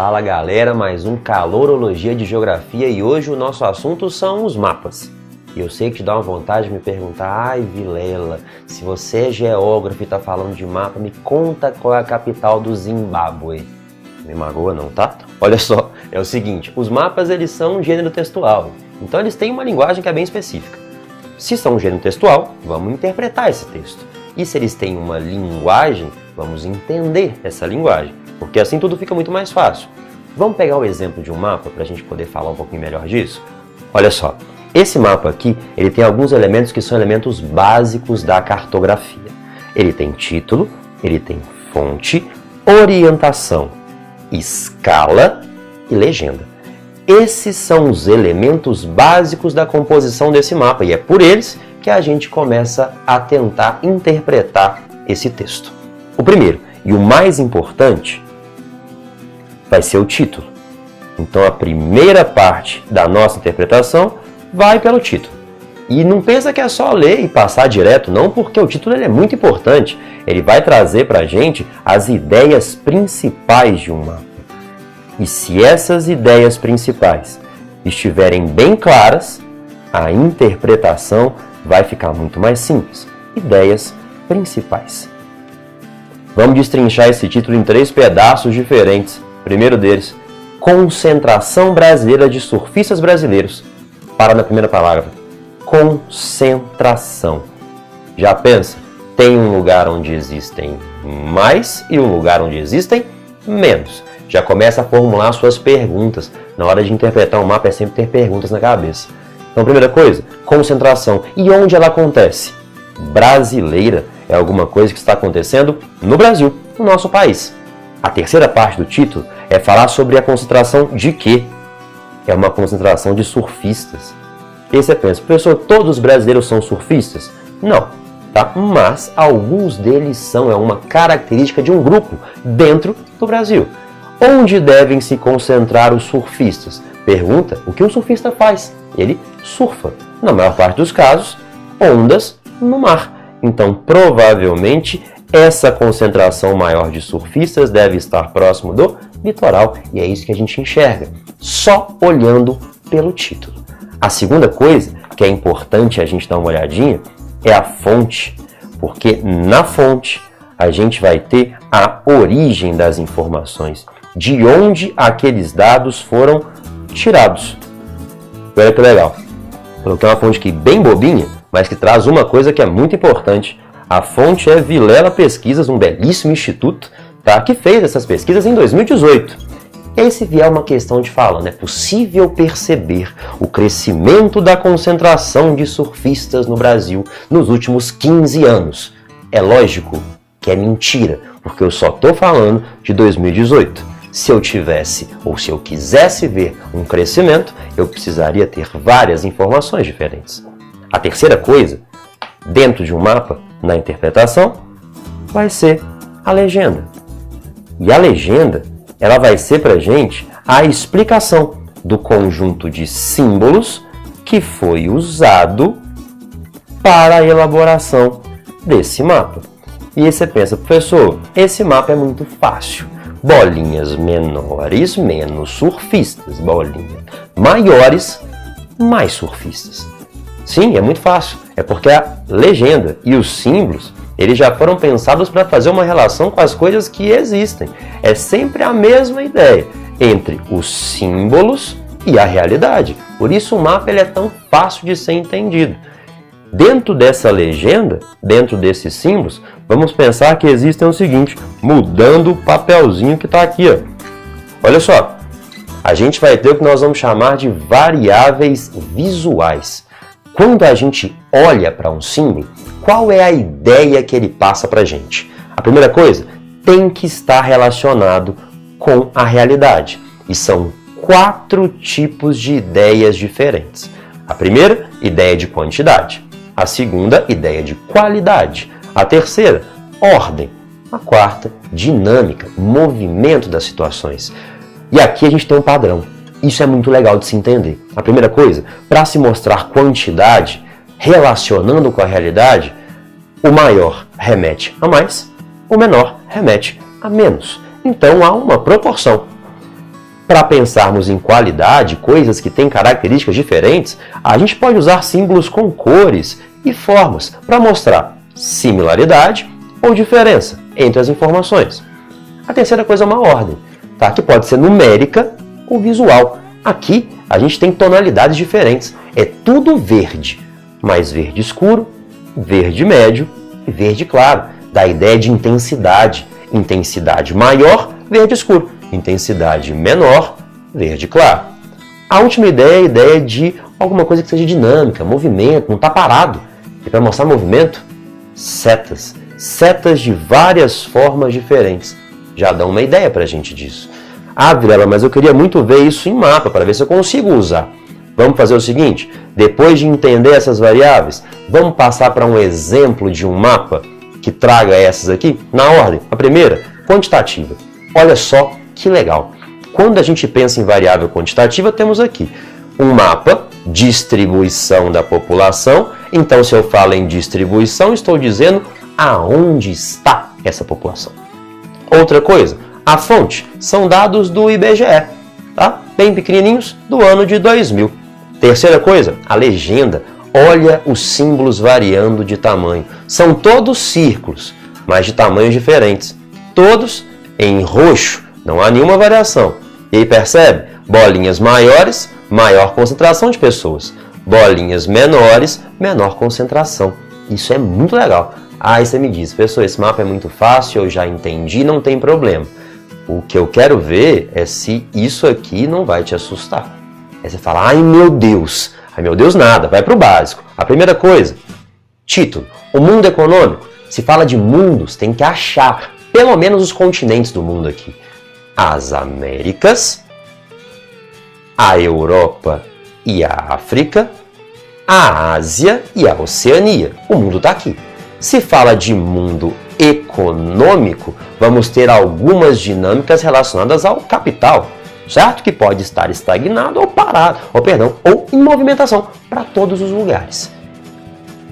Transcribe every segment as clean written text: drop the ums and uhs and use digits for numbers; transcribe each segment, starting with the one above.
Fala galera, mais um Calorologia de Geografia e hoje o nosso assunto são os mapas. E eu sei que te dá uma vontade de me perguntar, ai Vilela, se você é geógrafo e tá falando de mapa, me conta qual é a capital do Zimbábue. Me magoa não, tá? Olha só, é o seguinte, os mapas eles são um gênero textual, então eles têm uma linguagem que é bem específica. Se são um gênero textual, vamos interpretar esse texto. E se eles têm uma linguagem, vamos entender essa linguagem, porque assim tudo fica muito mais fácil. Vamos pegar o exemplo de um mapa para a gente poder falar um pouquinho melhor disso? Olha só, esse mapa aqui, ele tem alguns elementos que são elementos básicos da cartografia. Ele tem título, ele tem fonte, orientação, escala e legenda. Esses são os elementos básicos da composição desse mapa e é por eles que a gente começa a tentar interpretar esse texto. O primeiro e o mais importante vai ser o título. Então a primeira parte da nossa interpretação vai pelo título. E não pensa que é só ler e passar direto, não, porque o título ele é muito importante. Ele vai trazer para a gente as ideias principais de um mapa. E se essas ideias principais estiverem bem claras, a interpretação vai ficar muito mais simples. Ideias principais. Vamos destrinchar esse título em 3 pedaços diferentes. Primeiro deles, Concentração Brasileira de Surfistas Brasileiros. Para na primeira palavra, concentração. Já pensa? Tem um lugar onde existem mais e um lugar onde existem menos. Já começa a formular suas perguntas. Na hora de interpretar um mapa é sempre ter perguntas na cabeça. Então, primeira coisa, concentração. E onde ela acontece? Brasileira é alguma coisa que está acontecendo no Brasil, no nosso país. A terceira parte do título é falar sobre a concentração de quê? É uma concentração de surfistas. E aí você pensa, professor, todos os brasileiros são surfistas? Não, tá? Mas alguns deles são, é uma característica de um grupo dentro do Brasil. Onde devem se concentrar os surfistas? Pergunta, o que um surfista faz? Ele surfa. Na maior parte dos casos, ondas no mar. Então, provavelmente, essa concentração maior de surfistas deve estar próximo do litoral. E é isso que a gente enxerga, só olhando pelo título. A segunda coisa, que é importante a gente dar uma olhadinha, é a fonte. Porque na fonte, a gente vai ter a origem das informações. De onde aqueles dados foram tirados. Olha que legal. Coloquei uma fonte aqui bem bobinha, mas que traz uma coisa que é muito importante. A fonte é Vilela Pesquisas, um belíssimo instituto, tá, que fez essas pesquisas em 2018. E aí se vier uma questão de falando, é possível perceber o crescimento da concentração de surfistas no Brasil nos últimos 15 anos. É lógico que é mentira, porque eu só estou falando de 2018. Se eu tivesse, ou se eu quisesse ver um crescimento, eu precisaria ter várias informações diferentes. A terceira coisa, dentro de um mapa, na interpretação, vai ser a legenda. E a legenda, ela vai ser para a gente a explicação do conjunto de símbolos que foi usado para a elaboração desse mapa. E aí você pensa, professor, esse mapa é muito fácil. Bolinhas menores, menos surfistas. Bolinhas maiores, mais surfistas. Sim, é muito fácil. É porque a legenda e os símbolos, eles já foram pensados para fazer uma relação com as coisas que existem. É sempre a mesma ideia entre os símbolos e a realidade. Por isso o mapa ele é tão fácil de ser entendido. Dentro dessa legenda, dentro desses símbolos, vamos pensar que existem o seguinte, mudando o papelzinho que está aqui. Ó. Olha só, a gente vai ter o que nós vamos chamar de variáveis visuais. Quando a gente olha para um símbolo, qual é a ideia que ele passa para a gente? A primeira coisa, tem que estar relacionado com a realidade. E são 4 tipos de ideias diferentes. A primeira, ideia de quantidade. A segunda, ideia de qualidade. A terceira, ordem. A quarta, dinâmica, movimento das situações. E aqui a gente tem um padrão. Isso é muito legal de se entender. A primeira coisa, para se mostrar quantidade, relacionando com a realidade, o maior remete a mais, o menor remete a menos. Então há uma proporção. Para pensarmos em qualidade, coisas que têm características diferentes, a gente pode usar símbolos com cores e formas para mostrar similaridade ou diferença entre as informações. A terceira coisa é uma ordem, tá? Que pode ser numérica ou visual. Aqui a gente tem tonalidades diferentes. É tudo verde, mas verde escuro, verde médio e verde claro. Dá a ideia de intensidade. Intensidade maior, verde escuro. Intensidade menor, verde claro. A última ideia é a ideia de alguma coisa que seja dinâmica, movimento, não está parado. E para mostrar movimento, setas. Setas de várias formas diferentes. Já dão uma ideia para a gente disso. Ah, Vilela, mas eu queria muito ver isso em mapa, para ver se eu consigo usar. Vamos fazer o seguinte, depois de entender essas variáveis, vamos passar para um exemplo de um mapa que traga essas aqui na ordem. A primeira, quantitativa. Olha só que legal. Quando a gente pensa em variável quantitativa, temos aqui um mapa, distribuição da população. Então, se eu falo em distribuição, estou dizendo aonde está essa população. Outra coisa, a fonte são dados do IBGE, tá? Bem pequenininhos, do ano de 2000. Terceira coisa, a legenda. Olha os símbolos variando de tamanho. São todos círculos, mas de tamanhos diferentes. Todos em roxo, não há nenhuma variação. E aí percebe? Bolinhas maiores, maior concentração de pessoas. Bolinhas menores, menor concentração. Isso é muito legal. Aí você me diz, pessoal, esse mapa é muito fácil, eu já entendi, não tem problema. O que eu quero ver é se isso aqui não vai te assustar. Aí você fala, ai meu Deus nada, vai para o básico. A primeira coisa, título, o mundo econômico. Se fala de mundos, tem que achar pelo menos os continentes do mundo aqui. As Américas, a Europa e a África, a Ásia e a Oceania. O mundo está aqui. Se fala de mundo econômico, vamos ter algumas dinâmicas relacionadas ao capital, certo? Que pode estar estagnado ou parado, ou em movimentação para todos os lugares.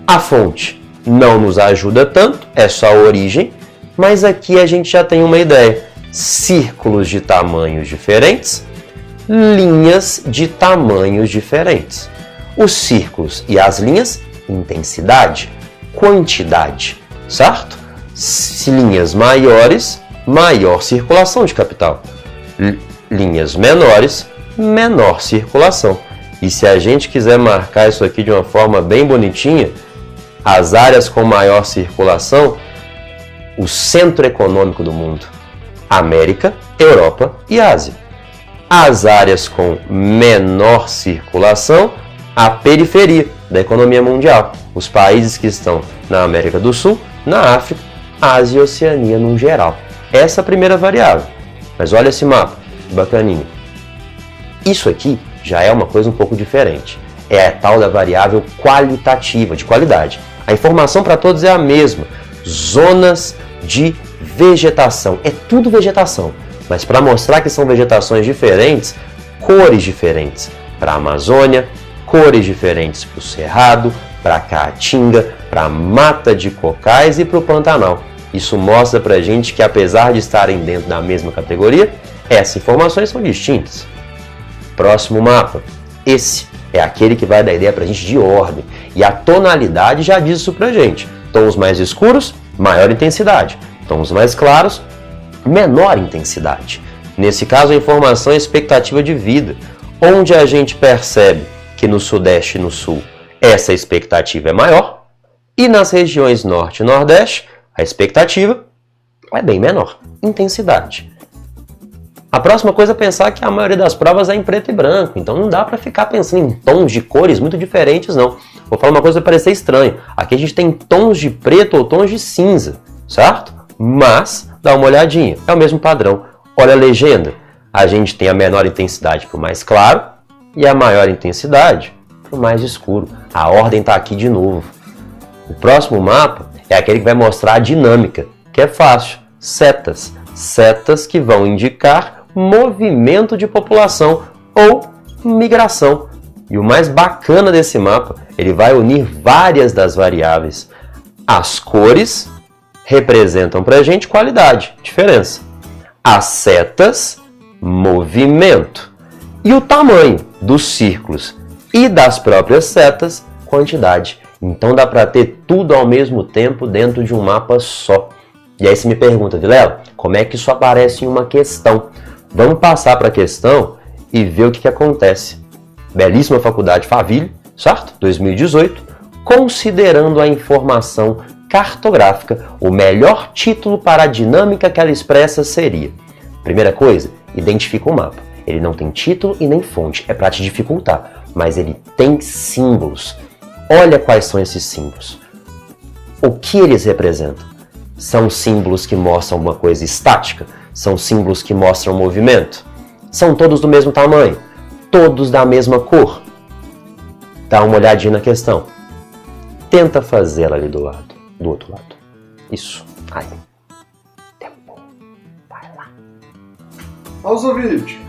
A fonte não nos ajuda tanto, é só a origem, mas aqui a gente já tem uma ideia. Círculos de tamanhos diferentes, linhas de tamanhos diferentes. Os círculos e as linhas, intensidade, quantidade, certo? Linhas maiores, maior circulação de capital. Linhas menores, menor circulação. E se a gente quiser marcar isso aqui de uma forma bem bonitinha, as áreas com maior circulação, o centro econômico do mundo, América, Europa e Ásia. As áreas com menor circulação, a periferia da economia mundial, os países que estão na América do Sul, na África, Ásia e Oceania no geral. Essa é a primeira variável. Mas olha esse mapa, bacaninho. Isso aqui já é uma coisa um pouco diferente. É a tal da variável qualitativa, de qualidade. A informação para todos é a mesma. Zonas de vegetação. É tudo vegetação. Mas para mostrar que são vegetações diferentes, cores diferentes. Para a Amazônia, cores diferentes para o Cerrado, para a Caatinga, para a Mata de Cocais e para o Pantanal. Isso mostra para a gente que, apesar de estarem dentro da mesma categoria, essas informações são distintas. Próximo mapa. Esse é aquele que vai dar ideia para a gente de ordem. E a tonalidade já diz isso para a gente. Tons mais escuros, maior intensidade. Tons mais claros, menor intensidade. Nesse caso, a informação é a expectativa de vida, onde a gente percebe que no Sudeste e no Sul essa expectativa é maior, e nas regiões Norte e Nordeste a expectativa é bem menor, intensidade. A próxima coisa é pensar que a maioria das provas é em preto e branco, então não dá para ficar pensando em tons de cores muito diferentes, não. Vou falar uma coisa que vai parecer estranho. Aqui a gente tem tons de preto ou tons de cinza, certo? Mas, dá uma olhadinha, é o mesmo padrão. Olha a legenda. A gente tem a menor intensidade para o mais claro e a maior intensidade para o mais escuro. A ordem está aqui de novo. O próximo mapa é aquele que vai mostrar a dinâmica, que é fácil. Setas. Setas que vão indicar movimento de população ou migração. E o mais bacana desse mapa, ele vai unir várias das variáveis. As cores representam para a gente qualidade, diferença. As setas movimento. E o tamanho dos círculos e das próprias setas, quantidade. Então dá para ter tudo ao mesmo tempo dentro de um mapa só. E aí você me pergunta, Vilela, como é que isso aparece em uma questão? Vamos passar para a questão e ver o que acontece. Belíssima faculdade Faville, certo? 2018, considerando a informação cartográfica, o melhor título para a dinâmica que ela expressa seria: primeira coisa, identifica o mapa. Ele não tem título e nem fonte, é para te dificultar, mas ele tem símbolos. Olha quais são esses símbolos. O que eles representam? São símbolos que mostram alguma coisa estática? São símbolos que mostram movimento? São todos do mesmo tamanho? Todos da mesma cor? Dá uma olhadinha na questão. Tenta fazer ela ali do outro lado. Isso. Aí. Tempo. Vai lá. Pausa o vídeo.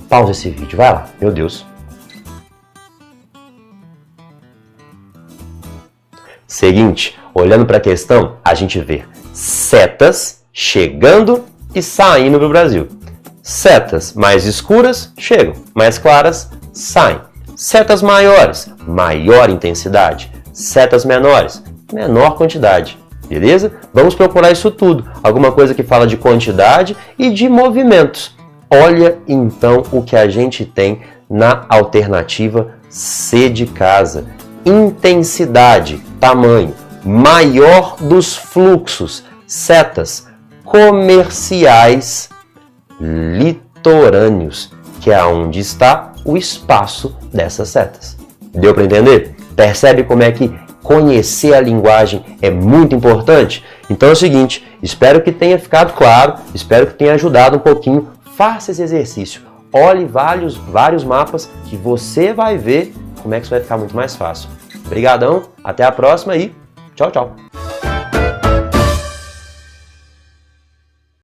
Pausa esse vídeo. Vai lá. Meu Deus. Seguinte, olhando para a questão, a gente vê setas chegando e saindo do Brasil. Setas mais escuras chegam, mais claras saem. Setas maiores, maior intensidade. Setas menores, menor quantidade. Beleza? Vamos procurar isso tudo. Alguma coisa que fala de quantidade e de movimentos. Olha então o que a gente tem na alternativa C de casa. Intensidade, tamanho, maior dos fluxos, setas comerciais litorâneos, que é onde está o espaço dessas setas. Deu para entender? Percebe como é que conhecer a linguagem é muito importante? Então é o seguinte, espero que tenha ficado claro, espero que tenha ajudado um pouquinho. Faça esse exercício, olhe vários mapas que você vai ver como é que isso vai ficar muito mais fácil. Obrigadão, até a próxima e tchau, tchau!